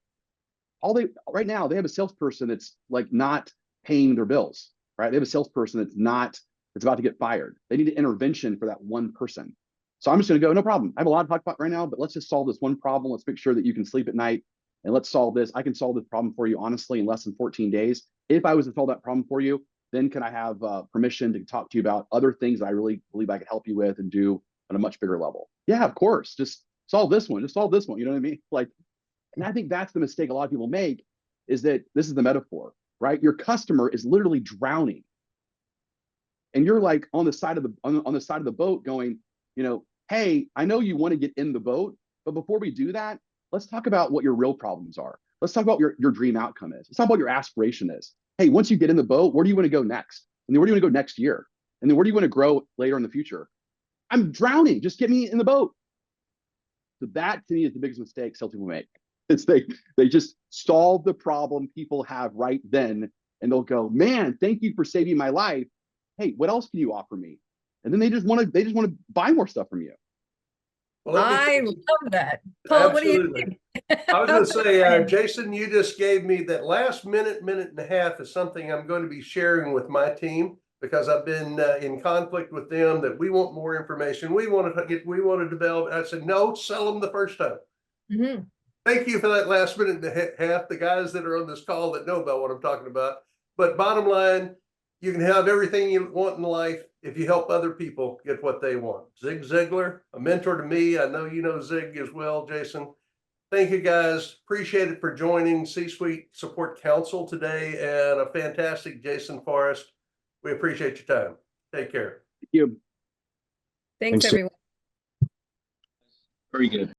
Right now, they have a salesperson that's like not paying their bills, right? They have a salesperson that's about to get fired. They need an intervention for that one person. So I'm just going to go, no problem. I have a lot to talk about right now, but let's just solve this one problem. Let's make sure that you can sleep at night, and let's solve this. I can solve this problem for you, honestly, in less than 14 days. If I was to solve that problem for you, then can I have permission to talk to you about other things that I really believe I could help you with and do on a much bigger level? Yeah, of course. Just solve this one. Just solve this one. You know what I mean? Like, and I think that's the mistake a lot of people make, is that this is the metaphor, right? Your customer is literally drowning, and you're like on the side of the boat going, hey, I know you want to get in the boat, but before we do that, let's talk about what your real problems are. Let's talk about your dream outcome is. Let's talk about what your aspiration is. Hey, once you get in the boat, where do you want to go next? And then where do you want to go next year? And then where do you want to grow later in the future? I'm drowning. Just get me in the boat. So that, to me, is the biggest mistake salespeople make. It's they just solve the problem people have right then, and they'll go, man, thank you for saving my life. Hey, what else can you offer me? And then they just want to buy more stuff from you. Well, I love that. Paul, what do you think? I was going to say, Jason, you just gave me that last minute and a half is something I'm going to be sharing with my team, because I've been in conflict with them that we want more information. We want to develop. I said, no, sell them the first time. Mm-hmm. Thank you for that last minute and a half. The guys that are on this call that know about what I'm talking about. But bottom line, you can have everything you want in life if you help other people get what they want. Zig Ziglar, a mentor to me. I know you know Zig as well, Jason. Thank you, guys. Appreciate it for joining C-Suite Support Council today, and a fantastic Jason Forrest. We appreciate your time. Take care. Thank you. Thanks, everyone. Very good.